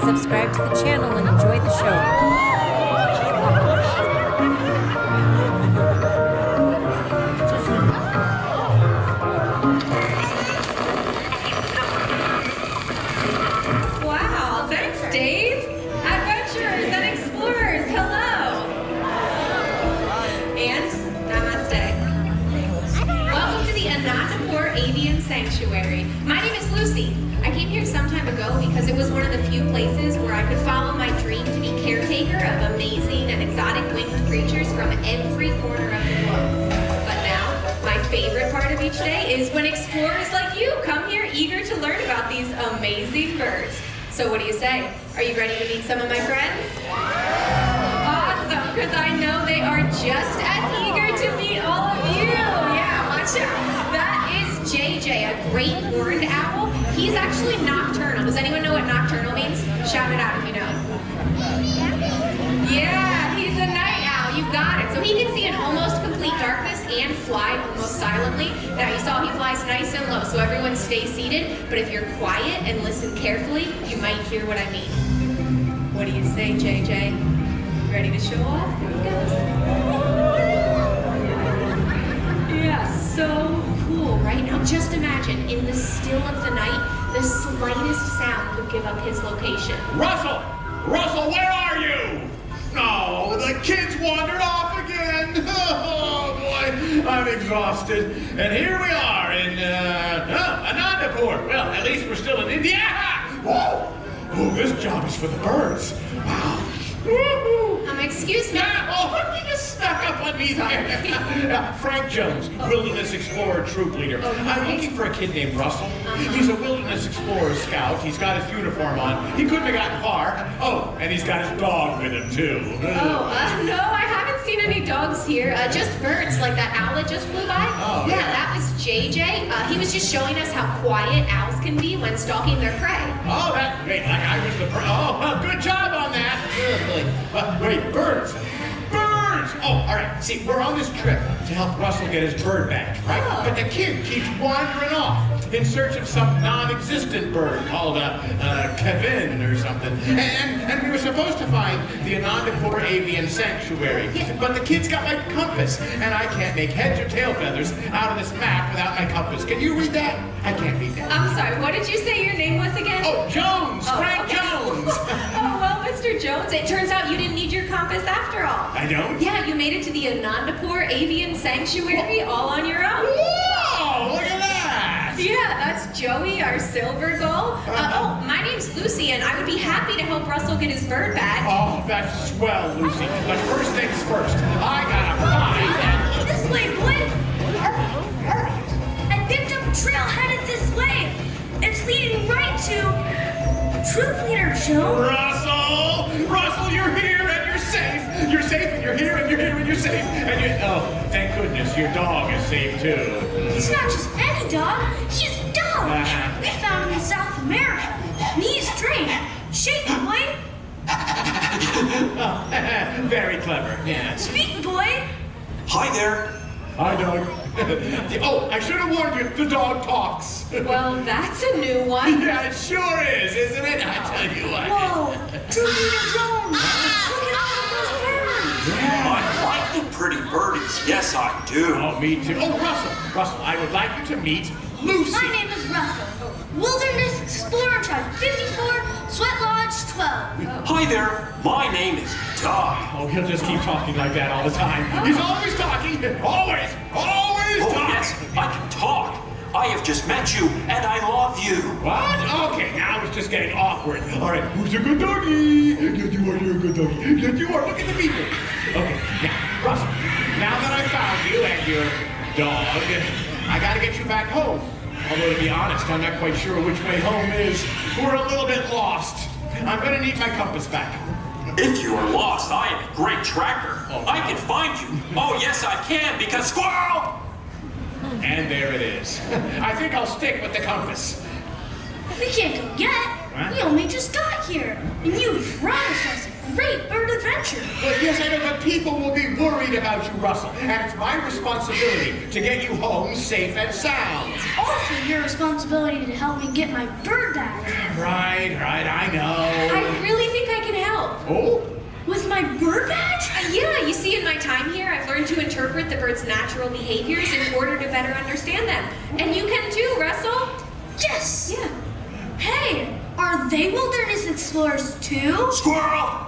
subscribe to the channel, and enjoy the show. Wow, thanks, Dave. Adventurers and explorers, hello. And namaste. Welcome to the Anandapur Avian Sanctuary. My name is Lucy. I came here some time ago because it was one of the few places where I could follow my dream to be caretaker of amazing and exotic winged creatures from every corner of the globe. But now, my favorite part of each day is when explorers like you come here eager to learn about these amazing birds. So what do you say? Are you ready to meet some of my friends? Awesome, because I know they are just as eager to meet all of you. Yeah, watch out. That is JJ, a great horned owl. He's actually nocturnal. Does anyone know what nocturnal means? Shout it out if you know. Yeah, he's a night owl. You got it. So he can see in almost complete darkness and fly almost silently. Now you saw he flies nice and low, so everyone stay seated. But if you're quiet and listen carefully, you might hear what I mean. What do you say, JJ? Ready to show off? Here he goes. Yeah, so cool, right? Now just imagine, in the still of the night, the slightest sound could give up his location. Russell! Russell, where are you? No, the kids wandered off again. Oh, boy, I'm exhausted. And here we are in, Anandapur. Well, at least we're still in India. Whoa! Oh, this job is for the birds. Wow. Woo-hoo. Excuse me? Yeah, you just snuck up on me there. Frank Jones, Wilderness Explorer Troop Leader. I'm looking for a kid named Russell. He's a Wilderness Explorer scout. He's got his uniform on. He couldn't have gotten far. Oh, and he's got his dog with him, too. No, I haven't seen any dogs here. Just birds, like that owl that just flew by. Oh, yeah, that was JJ. He was just showing us how quiet owls can be when stalking their prey. Oh, that, wait, like I was the, good job on that. Wait, birds. Birds! Oh, all right. See, we're on this trip to help Russell get his bird badge, right? Oh. But the kid keeps wandering off in search of some non-existent bird called Kevin or something. And we were supposed to find the Anandapur Avian Sanctuary. Yeah. But the kid's got my compass, and I can't make heads or tail feathers out of this map without my compass. Can you read that? I can't read that. I'm sorry, what did you say your name was again? Oh, Jones! Frank okay. Jones! Oh, well, Mr. Jones, it turns out you didn't need your compass after all. I don't? Yeah, you made it to the Anandapur Avian Sanctuary all on your own. Whoa! Look at that! Yeah, that's Joey, our silver gull. My name's Lucy, and I would be happy to help Russell get his bird badge. Oh, that's swell, Lucy. But first things first, I gotta find... This way, boy! I picked up a trail headed this way. It's leading right to Troop Leader Jones. Russell! Russell, you're here and you're safe! You're safe and you're here and you're here and you're safe and you're... Oh, thank goodness, your dog is safe too. He's not just any dog, he's a dog. We found him in South America. And he's trained. Shake him, boy. Oh, very clever, yeah. Speak, boy. Hi there. Hi, dog. Oh, I should have warned you, the dog talks. Well, that's a new one. Yeah, it sure is, isn't it? I tell you what. Whoa, Troop Leader Jones. Look at all of those birds. I like the pretty birdies. Yes, I do. Oh, me too. Oh, Russell, I would like you to meet Lucy. My name is Russell. Wilderness Explorer Tribe 54, Sweat Lodge 12. Hi there. My name is Doug. Oh, he'll just keep talking like that all the time. He's always talking. Always Oh, talking. yes, I can talk. I have just met you, and I love you. What? Okay, now it's just getting awkward. All right, who's a good doggy? Yes, you are. You're a good doggy. Yes, you are. Look at the people. Okay, now, Russell, now that I found you and your dog, I gotta get you back home. Although, to be honest, I'm not quite sure which way home is. We're a little bit lost. I'm gonna need my compass back. If you are lost, I am a great tracker. I can find you. Oh, yes, I can, because squirrel! And there it is. I think I'll stick with the compass. We can't go yet. What? We only just got here. And you promised us a great bird adventure. Well, yes, I know, but people will be worried about you, Russell. And it's my responsibility to get you home safe and sound. It's also your responsibility to help me get my bird badge. Right, I know. I learn to interpret the bird's natural behaviors in order to better understand them. And you can too, Russell. Yes! Yeah. Hey, are they wilderness explorers too? Squirrel!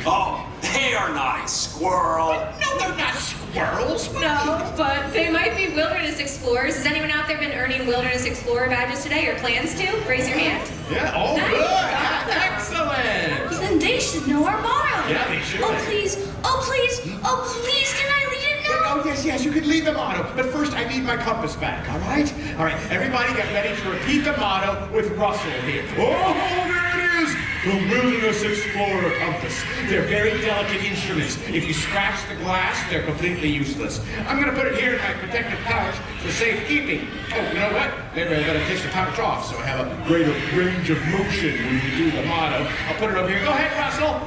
Oh, they are not a squirrel. No, they're not squirrels. No, but they might be wilderness explorers. Has anyone out there been earning wilderness explorer badges today or plans to? Raise your hand. Yeah, oh, Nice. good. Awesome. Excellent. Then they should know our motto. Yeah, they should. Oh please, oh please, oh please, can I lead it now? Oh, yes, you can lead the motto. But first, I need my compass back, all right? All right, everybody get ready to repeat the motto with Russell here. Oh, there it is! The Wilderness Explorer Compass. They're very delicate instruments. If you scratch the glass, they're completely useless. I'm gonna put it here in my protective pouch for safekeeping. Oh, you know what? Maybe I better take the pouch off so I have a greater range of motion when we do the motto. I'll put it over here. Go ahead, Russell.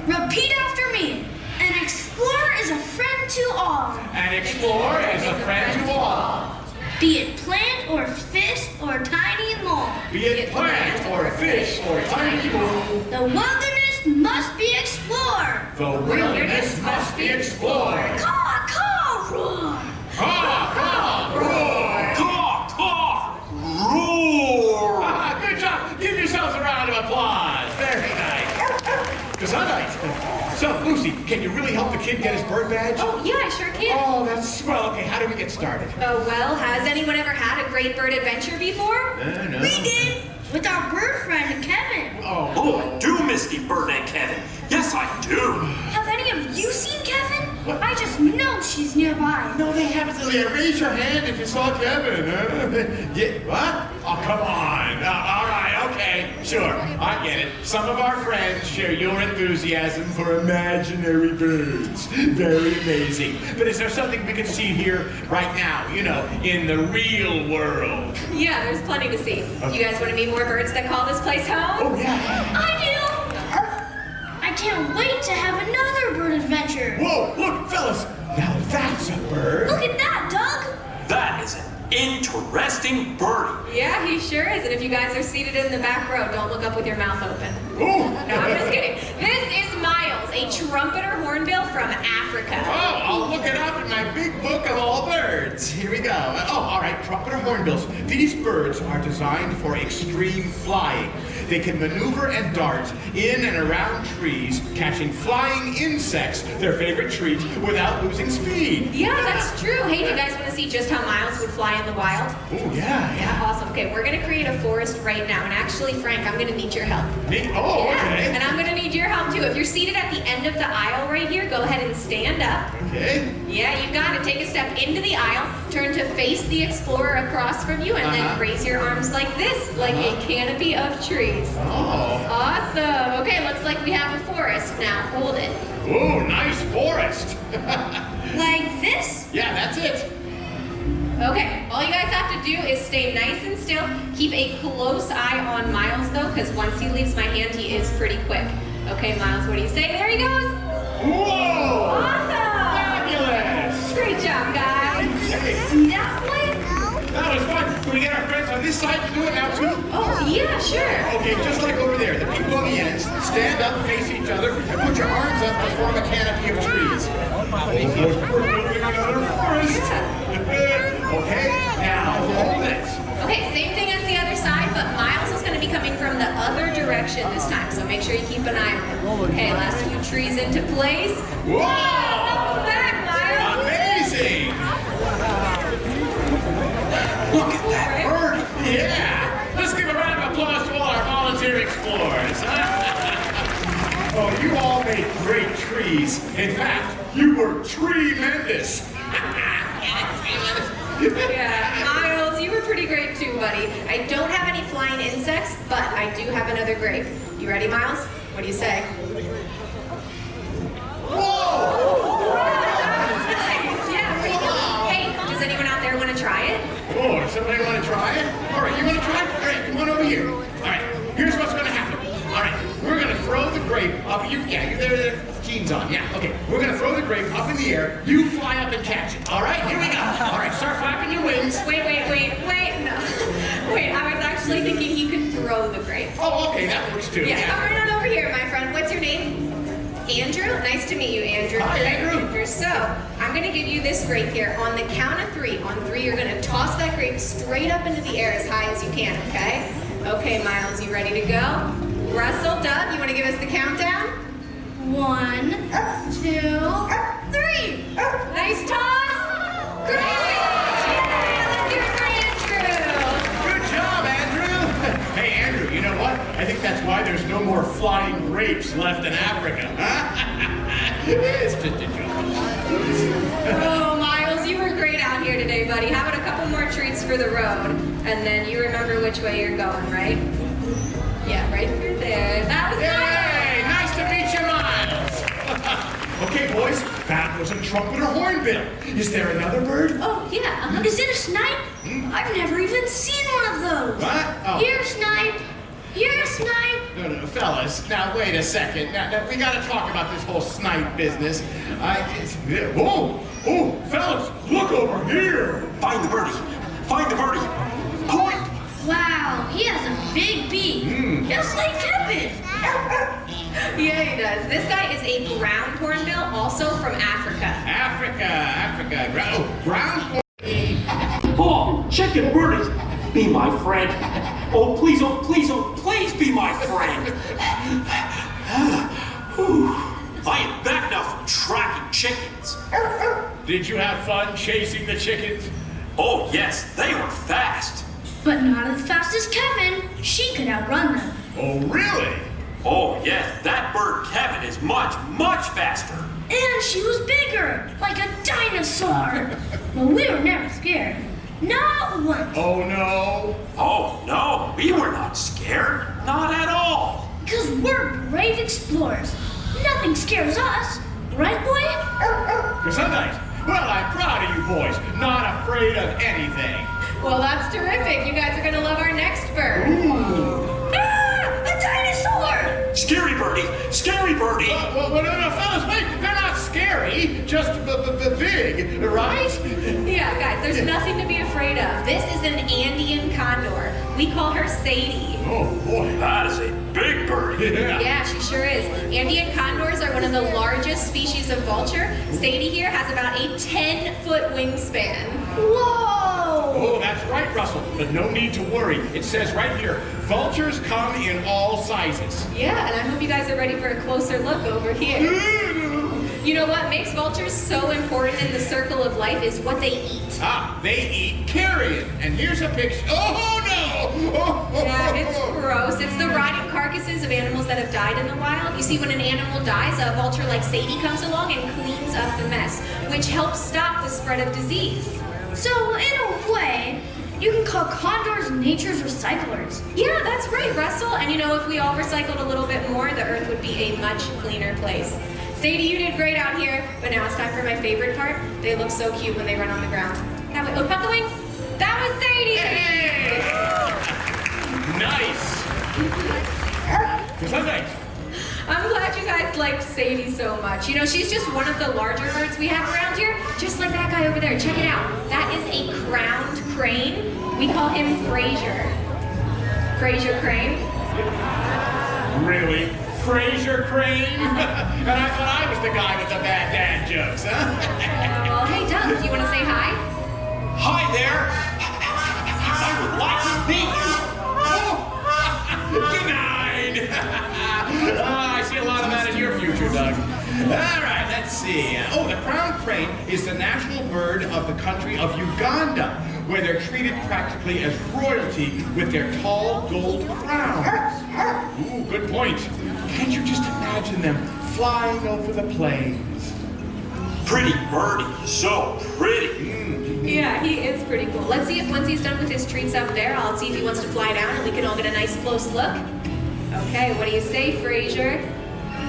Repeat after me. An explorer is a friend to all. An explorer is a friend to all. Be it plant or fish or tiny mole. Be it plant or fish or tiny mole. The wilderness must be explored. The wilderness must be explored. Caw, caw, roar. Caw, caw, roar. Caw, caw, roar! Ah, good job. Give yourselves a round of applause. Very nice. Gesundheit. So, Lucy, can you really help the kid get his bird badge? Oh, yeah, I sure can. Oh, that's swell. Okay, how do we get started? Oh, well, has anyone ever had a great bird adventure before? No. We did. With our bird friend, Kevin. Oh, I do miss the bird and Kevin. Yes, I do. Have any of you seen Kevin? I just know she's nearby. No, they haven't. Raise your hand if you saw Kevin. Yeah, what? Oh, come on. All right, okay, sure. I get it. Some of our friends share your enthusiasm for imaginary birds. Very amazing. But is there something we can see here right now, in the real world? Yeah, there's plenty to see. You guys want to meet more birds that call this place home? Oh, yeah. I do. I can't wait to have another bird adventure. Whoa, look, fellas. Now that's a bird. Look at that, Doug. That is an interesting birdie. Yeah, he sure is. And if you guys are seated in the back row, don't look up with your mouth open. Ooh. No, I'm just kidding. This is Miles, a trumpeter hornbill from Africa. Oh, I'll look it up in my big book of all birds. Here we go. All right, trumpeter hornbills. These birds are designed for extreme flying. They can maneuver and dart in and around trees, catching flying insects, their favorite treat, without losing speed. Yeah, that's true. Hey, do you guys want to see just how Miles would fly in the wild? Oh, yeah. Yeah, awesome. Okay, we're going to create a forest right now. And actually, Frank, I'm going to need your help. Me? Oh, Yeah, okay. and I'm going to need your help too. If you're seated at the end of the aisle right here, go ahead and stand up. Okay. Yeah, you got it. Take a step into the aisle, turn to face the explorer across from you, and then raise your arms like this, like a canopy of trees. Oh. Awesome. Okay, looks like we have a forest. Now hold it. Oh, nice forest. Like this? Yeah, that's it. Okay, all you guys have to do is stay nice and still. Keep a close eye on Miles though, because once he leaves my hand, he is pretty quick. Okay, Miles, what do you say? There he goes. Whoa! Awesome. Fabulous! Great job, guys. See that way? That was fun. Can we get our friends on this side to do it now too? Oh, yeah, sure. Okay, just like over there, the people on the ends, stand up, face each other, and put your arms up to form a canopy of trees. We're building another forest. Okay, now hold it. Okay, same thing as the other side, but Miles is going to be coming from the other direction this time, so make sure you keep an eye on him. Okay, last few trees into place. Whoa! Welcome back, Miles. Amazing! Look at that birdie. Yeah! Let's give a round of applause to all our volunteer explorers. Oh, you all made great trees. In fact, you were tremendous. Yeah, Miles, you were pretty great too, buddy. I don't have any flying insects, but I do have another grape. You ready, Miles? What do you say? Whoa! Nice. Yeah, pretty good. Hey, does anyone out there want to try it? Oh, somebody want to try it? All right, you want to try it? All right, come on over here. All right, here's what's going to happen. All right, we're going to throw the grape up. You there, jeans on. Yeah, okay. We're going to throw the grape up in the air. You fly up and catch it. All right, here we go. All right, start flapping your wings. Wait, no. Wait, I was actually thinking he could throw the grape. Oh, okay, that works too. Yeah, come right on over here, my friend. What's your name? Andrew. Nice to meet you, Andrew. Hi, Andrew. So, I'm gonna give you this grape here. On the count of 3, on 3, you're gonna toss that grape straight up into the air as high as you can, okay? Okay, Miles, you ready to go? Russell, Doug, you wanna give us the countdown? 1, 2, 3. Nice toss! Great! Let's hear it for Andrew! Good job, Andrew. Hey, Andrew, you know what? I think that's why there's no more flying grapes left in Africa. It's just a joke. Oh, Miles, you were great out here today, buddy. How about a couple more treats for the road? And then you remember which way you're going, right? Yeah, right through there. That was Yay! Nice to meet you, Miles. Okay, boys, that was a trumpet or hornbill. Is there another bird? Oh, yeah. Is it a snipe? I've never even seen one of those. What? Oh. Here, snipe. Here, snipe. No, fellas, now wait a second. Now, we gotta talk about this whole snipe business. Oh, fellas, look over here. Find the birdie. Find the birdie. Point. Wow, he has a big beak. Just like Kevin. Yeah, he does. This guy is a ground hornbill, also from Africa. Africa. Ground hornbill. Oh, chicken birdie. Be my friend. Oh, please be my friend. I am back now from tracking chickens. Did you have fun chasing the chickens? Oh, yes, they were fast. But not as fast as Kevin. She could outrun them. Oh, really? Oh, yes, that bird Kevin is much, much faster. And she was bigger, like a dinosaur. But we were never scared. Not once. Oh, no. Oh, no, we were not scared. Not at all. Because we're brave explorers. Nothing scares us. Right, boy? Gesundheit. Well, I'm proud of you boys. Not afraid of anything. Well, that's terrific. You guys are going to love our next bird. Ah, a dinosaur! Scary birdie. Scary birdie. Well, no, fellas, wait. They're not scary. Just big, right? Yeah, guys, there's nothing to be afraid of. This is an Andean condor. We call her Sadie. Oh, boy. That is a big birdie. Yeah, she sure is. Andean condors are one of the largest species of vulture. Sadie here has about a 10-foot wingspan. Whoa! Oh, that's right, Russell. But no need to worry. It says right here, vultures come in all sizes. Yeah, and I hope you guys are ready for a closer look over here. You know what makes vultures so important in the circle of life is what they eat. They eat carrion. And here's a picture. Oh, no! Yeah, it's gross. It's the rotting carcasses of animals that have died in the wild. You see, when an animal dies, a vulture like Sadie comes along and cleans up the mess, which helps stop the spread of disease. So, in a way, you can call condors nature's recyclers. Yeah, that's right, Russell. And you know, if we all recycled a little bit more, the earth would be a much cleaner place. Sadie, you did great out here, but now it's time for my favorite part. They look so cute when they run on the ground. That way, oh, pop the wings. That was Sadie! Hey! Nice! Gesundheit. I'm glad you guys liked Sadie so much. You know, she's just one of the larger birds we have around here, just like that guy over there. Check it out. That is a crowned crane. We call him Fraser. Fraser Crane. Really? Fraser Crane? And I thought I was the guy with the bad dad jokes, huh? Well, hey, Doug, do you want to say hi? Hi there. I would like to meet you. Denied! I see a lot of that in your future, Doug. All right, let's see. The crown crane is the national bird of the country of Uganda, where they're treated practically as royalty with their tall gold crowns. Ooh, good point. Can't you just imagine them flying over the plains? Pretty birdie. So pretty. Yeah, he is pretty cool. Let's see if once he's done with his treats up there, I'll see if he wants to fly down and we can all get a nice close look. Okay, what do you say, Fraser?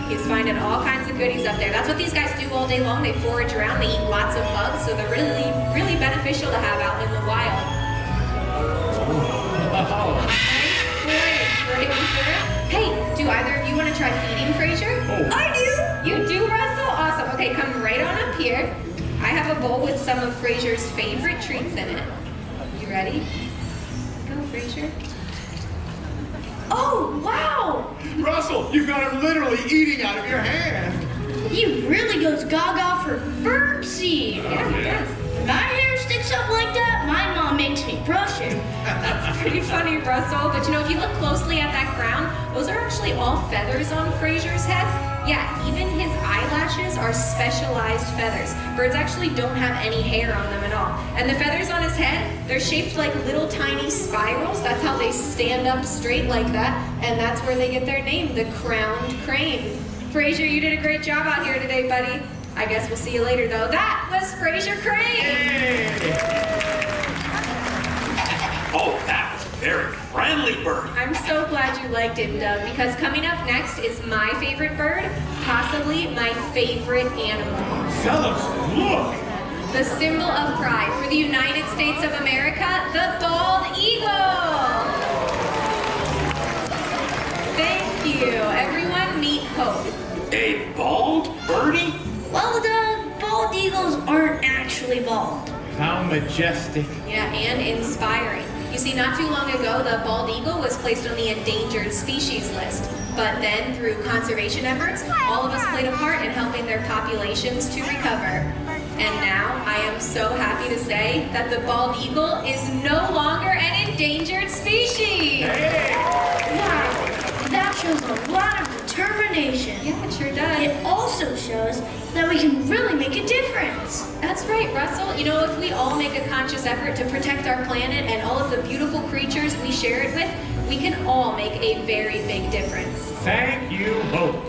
He's finding all kinds of goodies up there. That's what these guys do all day long. They forage around, they eat lots of bugs, so they're really, really beneficial to have out in the wild. Nice Fraser. Hey, do either of you want to try feeding Fraser? Oh. I do. You do, Russell? Awesome. Okay, come right on up here. I have a bowl with some of Fraser's favorite treats in it. You ready? Go, Fraser. Oh, wow! Russell, you've got him literally eating out of your hand. He really goes gaga for birdseed. Yeah, he does. When my hair sticks up like that, my mom makes me brush it. That's pretty funny, Russell. But you know, if you look closely at that crown, those are actually all feathers on Fraser's head. Yeah, even his eyelashes are specialized feathers. Birds actually don't have any hair on them at all. And the feathers on his head, they're shaped like little tiny spirals. That's how they stand up straight like that. And that's where they get their name, the crowned crane. Fraser, you did a great job out here today, buddy. I guess we'll see you later, though. That was Fraser Crane. Oh, that was a very friendly bird. I'm so glad you liked it, Doug, because coming up next is my favorite bird, possibly my favorite animal. Fellas, look! The symbol of pride for the United States of America, the bald eagle. Thank you. Everyone meet Hope. A bald birdie? Well, the bald eagles aren't actually bald. How majestic. Yeah, and inspiring. You see, not too long ago, the bald eagle was placed on the endangered species list. But then, through conservation efforts, all of us played a part in helping their populations to recover. And now, I am so happy to say that the bald eagle is no longer an endangered species. Wow, that shows a lot of determination. Yeah, it sure does. It also shows that we can really make a difference. That's right, Russell. You know, if we all make a conscious effort to protect our planet and all of the beautiful creatures we share it with, we can all make a very big difference. Thank you, Hope.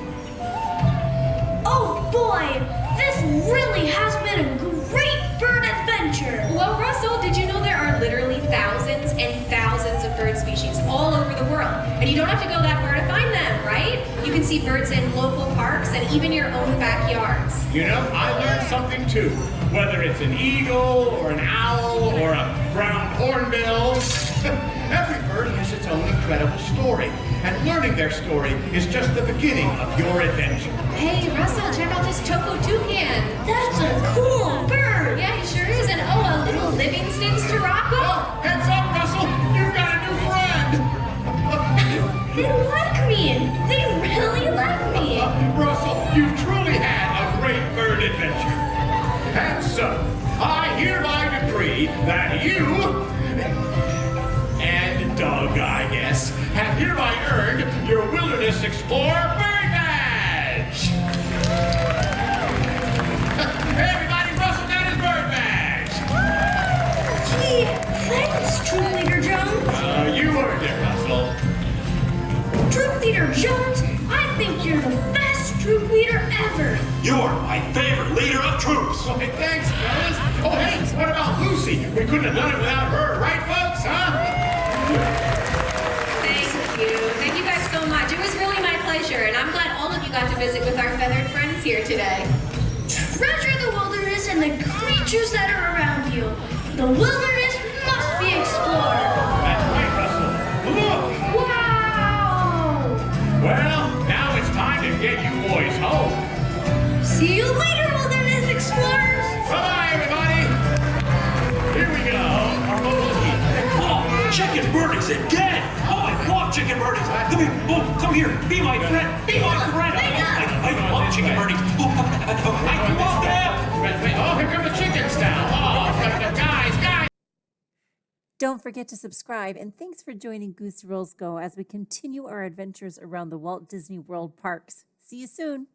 Oh boy, this really has been a great bird adventure. Well, Russell, did you know there are literally thousands and thousands of bird species all over the world? And you don't have to go that far to find them, right? You can see birds in local parks and even your own backyards. You know, I learned something too. Whether it's an eagle or an owl or a brown hornbill, every bird has its own incredible story. And learning their story is just the beginning of your adventure. Hey, Russell, check out this Toco toucan. That's a cool bird. Yeah, he sure is. And oh, a little Livingston's Turako. Oh, heads up, Russell! You've got a new friend! They like me. They really like me. Russell, you've truly had a great bird adventure. And so, I hereby decree that you, and Doug, I guess, have hereby earned your Wilderness Explorer Bird Badge! Hey, everybody, Russell got his bird badge! Gee, thanks, Troop Leader Jones. You earned it, Russell. Troop Leader Jones, I think you're the best troop leader ever. You're my favorite leader of troops. Well, hey, thanks, fellas. Oh, hey, what about Lucy? We couldn't have done it without her, right, folks, huh? Thank you. Thank you guys so much. It was really my pleasure, and I'm glad all of you got to visit with our feathered friends here today. Treasure the wilderness and the creatures that are around you. The wilderness must be explored. That's right, Russell. Look! Wow! Well, now it's time to get you boys home. See you later, wilderness explorers. Bye-bye, everybody. Here we go. Oh, chicken birdies again! Oh, I love chicken birdies! Come here! Oh, come here! Be my friend! Be my friend! I love chicken birdies! Oh, I love them! Wait, oh, here come the chickens now. Oh, guys! Don't forget to subscribe, and thanks for joining Goose Rolls Go as we continue our adventures around the Walt Disney World parks. See you soon.